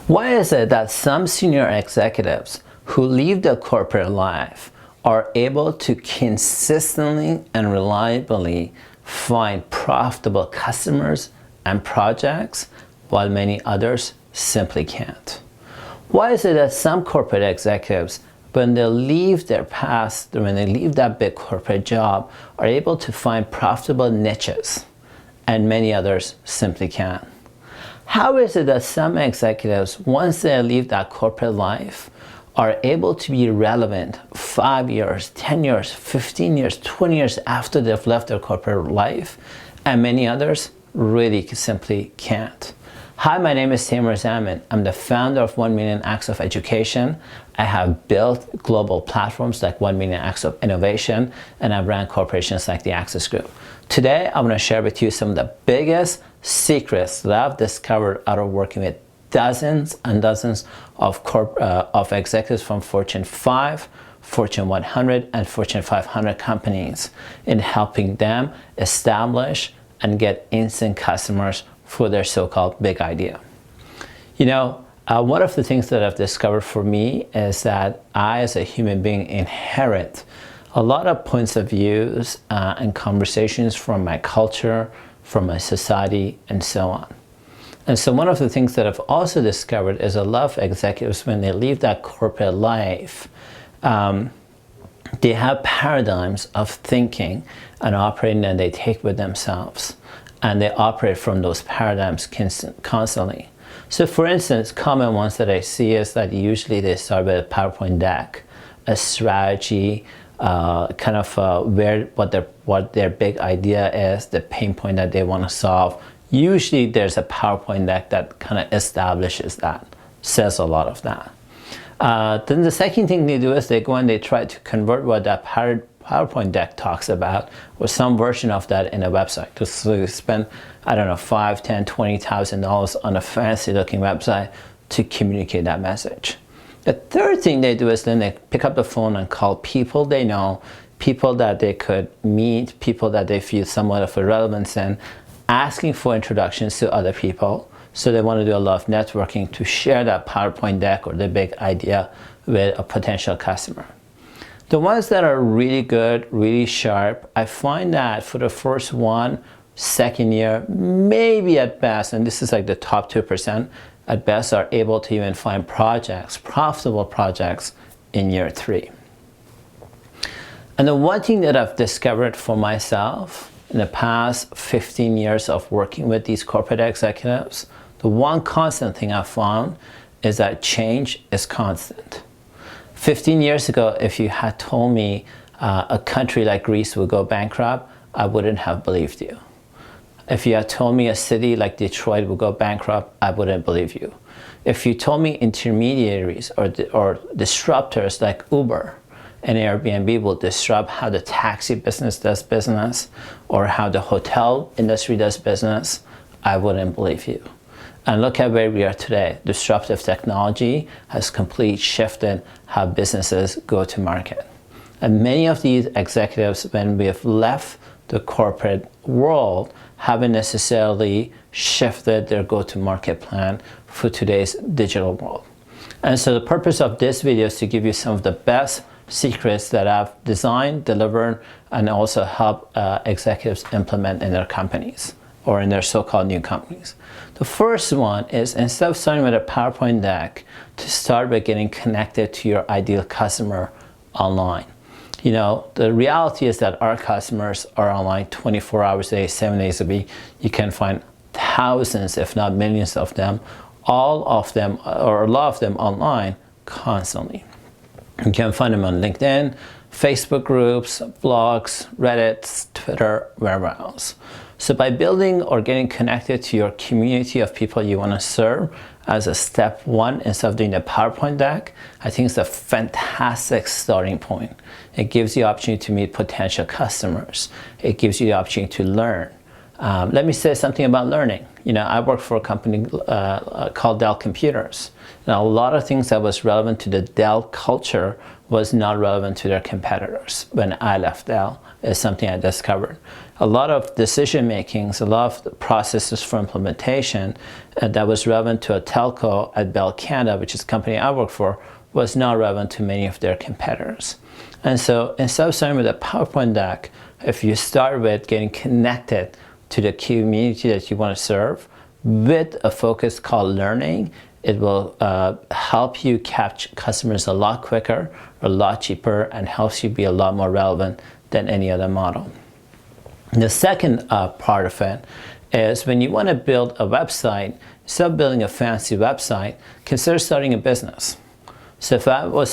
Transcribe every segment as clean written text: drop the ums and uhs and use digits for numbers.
Why is it that some senior executives who leave the corporate life are able to consistently and reliably find profitable customers and projects while many others simply can't? Why is it that some corporate executives, when they leave their past, when they leave that big corporate job, are able to find profitable niches and many others simply can't? How is it that some executives, once they leave that corporate life, are able to be relevant 5 years, 10 years, 15 years, 20 years after they've left their corporate life, and many others really simply can't? Hi, my name is Tamer Zaman. I'm the founder of 1 Million Acts of Education. I have built global platforms like 1 Million Acts of Innovation, and I've ran corporations like the Access Group. Today, I'm going to share with you some of the biggest secrets that I've discovered out of working with dozens and dozens of executives from Fortune 5, Fortune 100, and Fortune 500 companies in helping them establish and get instant customers for their so-called big idea. You know, one of the things that I've discovered for me is that I, as a human being, inherit a lot of points of views and conversations from my culture, from my society, and so on. And so one of the things that I've also discovered is a lot of executives, when they leave that corporate life, they have paradigms of thinking and operating that they take with themselves, and they operate from those paradigms constantly. So for instance, common ones that I see is that usually they start with a PowerPoint deck, a strategy, what their big idea is, the pain point that they want to solve. Usually there's a PowerPoint deck that kind of establishes that, says a lot of that. Then the second thing they do is they go and they try to convert what that PowerPoint deck talks about, or some version of that, in a website. So you spend, I don't know, $5, $10, $20,000 on a fancy looking website to communicate that message. The third thing they do is then they pick up the phone and call people they know, people that they could meet, people that they feel somewhat of a relevance in, asking for introductions to other people. So they want to do a lot of networking to share that PowerPoint deck or the big idea with a potential customer. The ones that are really good, really sharp, I find that for the first 1, second year, maybe at best, and this is like the top 2%, at best are able to even find projects, profitable projects, in year 3. And the one thing that I've discovered for myself in the past 15 years of working with these corporate executives, the one constant thing I've found is that change is constant. 15 years ago, if you had told me a country like Greece would go bankrupt, I wouldn't have believed you. If you had told me a city like Detroit would go bankrupt, I wouldn't believe you. If you told me intermediaries or disruptors like Uber and Airbnb will disrupt how the taxi business does business, or how the hotel industry does business, I wouldn't believe you. And look at where we are today. Disruptive technology has completely shifted how businesses go to market. And many of these executives, when we have left the corporate world, haven't necessarily shifted their go-to-market plan for today's digital world. And so the purpose of this video is to give you some of the best secrets that I've designed, delivered, and also help executives implement in their companies or in their so-called new companies. The first one is, instead of starting with a PowerPoint deck, to start by getting connected to your ideal customer online. You know, the reality is that our customers are online 24 hours a day, 7 days a week. You can find thousands, if not millions of them, all of them, or a lot of them, online constantly. You can find them on LinkedIn, Facebook groups, blogs, Reddit, Twitter, wherever else. So by building or getting connected to your community of people you want to serve as a step 1, instead of doing the PowerPoint deck, I think it's a fantastic starting point. It gives you the opportunity to meet potential customers. It gives you the opportunity to learn. Let me say something about learning. You know, I work for a company called Dell Computers. Now, a lot of things that was relevant to the Dell culture was not relevant to their competitors. When I left Dell, is something I discovered. a lot of decision makings, a lot of the processes for implementation that was relevant to a telco at Bell Canada, which is a company I work for, was not relevant to many of their competitors. And so instead of starting with a PowerPoint deck, if you start with getting connected to the community that you want to serve with a focus called learning, it will help you capture customers a lot quicker, a lot cheaper, and helps you be a lot more relevant than any other model. The second part of it is when you want to build a website, instead of building a fancy website, consider starting a business. So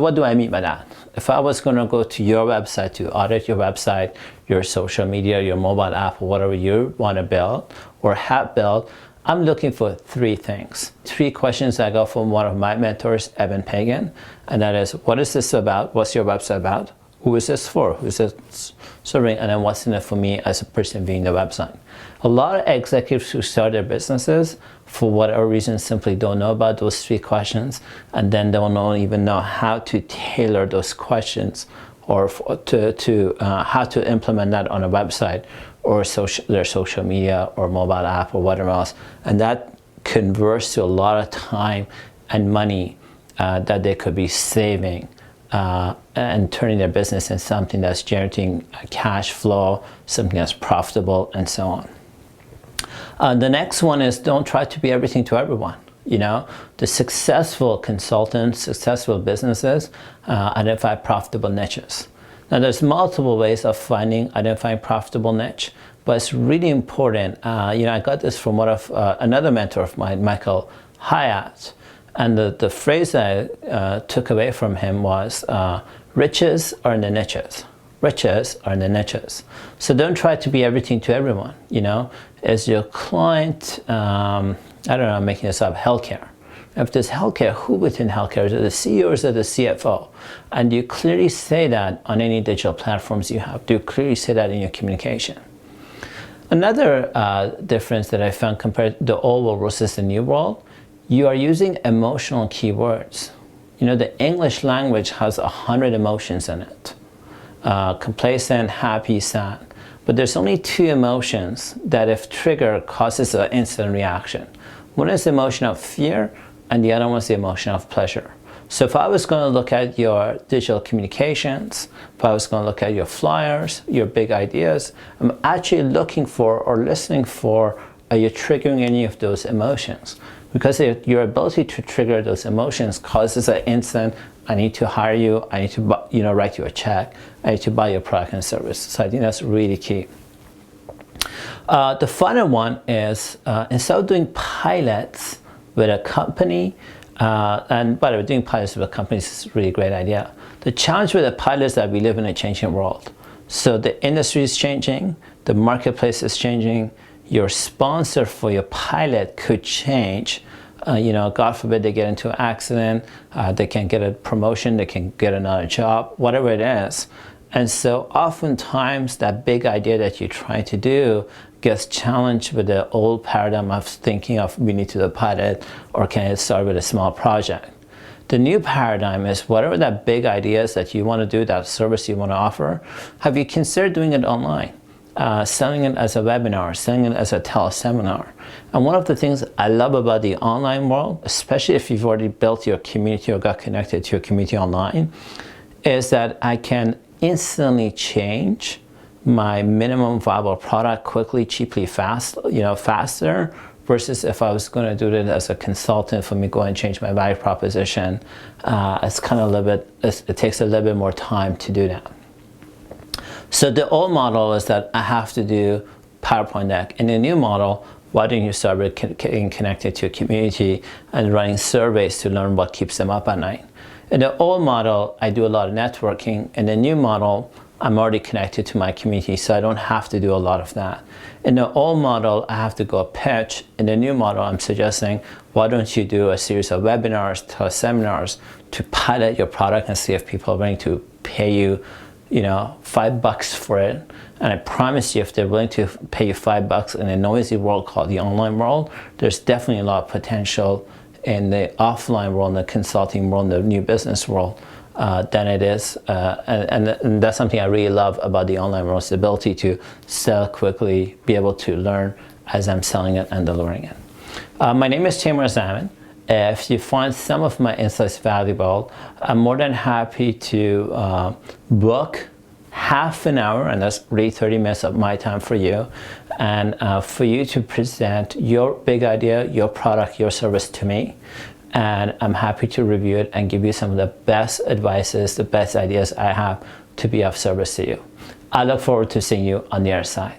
what do I mean by that? If I was going to go to your website to audit your website, your social media, your mobile app, or whatever you want to build or have built, I'm looking for three things. Three questions I got from one of my mentors, Evan Pagan, and that is, what is this about? What's your website about? Who is this for? Who is this serving? And then what's in it for me as a person viewing the website? A lot of executives who start their businesses, for whatever reason, simply don't know about those three questions, and then don't even know how to tailor those questions or how to implement that on a website or their social media or mobile app or whatever else. And that converts to a lot of time and money that they could be saving and turning their business into something that's generating cash flow, something that's profitable, and so on. The next one is, don't try to be everything to everyone. You know, the successful consultants, successful businesses identify profitable niches. Now, there's multiple ways of identifying profitable niche, but it's really important. I got this from another mentor of mine, Michael Hyatt, and the phrase I took away from him was, riches are in the niches. Riches are in the niches. So don't try to be everything to everyone. Is your client, I don't know, I'm making this up, healthcare. If there's healthcare, who within healthcare? Is it the CEO or is it the CFO? And do you clearly say that on any digital platforms you have? Do you clearly say that in your communication? Another difference that I found compared to the old world versus the new world, you are using emotional keywords. The English language has 100 emotions in it. Complacent, happy, sad. But there's only two emotions that, if triggered, causes an instant reaction. One is the emotion of fear, and the other one is the emotion of pleasure. So if I was going to look at your digital communications, if I was going to look at your flyers, your big ideas, I'm actually looking for or listening for, are you triggering any of those emotions? Because your ability to trigger those emotions causes an instant, I need to hire you, I need to write you a check, I need to buy your product and service. So I think that's really key. The final one is, instead of doing pilots with a company, and by the way, doing pilots with companies is a really great idea. The challenge with the pilot is that we live in a changing world. So the industry is changing, the marketplace is changing, your sponsor for your pilot could change. God forbid they get into an accident, they can get a promotion, they can get another job, whatever it is. And so oftentimes that big idea that you're trying to do gets challenged with the old paradigm of thinking of, we need to do a pilot, or can it start with a small project? The new paradigm is, whatever that big idea is that you want to do, that service you want to offer, have you considered doing it online? Selling it as a webinar, selling it as a teleseminar. And one of the things I love about the online world, especially if you've already built your community or got connected to your community online, is that I can instantly change my minimum viable product quickly, cheaply, faster, versus if I was going to do it as a consultant for me, go and change my value proposition. It's kind of it takes a little bit more time to do that. So the old model is that I have to do PowerPoint deck. In the new model, why don't you start with getting connected to a community and running surveys to learn what keeps them up at night? In the old model, I do a lot of networking. In the new model, I'm already connected to my community, so I don't have to do a lot of that. In the old model, I have to go pitch. In the new model, I'm suggesting, why don't you do a series of webinars, teleseminars to pilot your product and see if people are willing to pay you $5 for it. And I promise you, if they're willing to pay you $5 in a noisy world called the online world, there's definitely a lot of potential in the offline world, in the consulting world, in the new business world, than it is. And that's something I really love about the online world, the ability to sell quickly, be able to learn as I'm selling it and delivering it. My name is Taimur Zaman. If you find some of my insights valuable, I'm more than happy to book half an hour, and that's really 30 minutes of my time for you, and for you to present your big idea, your product, your service to me. And I'm happy to review it and give you some of the best advices, the best ideas I have to be of service to you. I look forward to seeing you on the other side.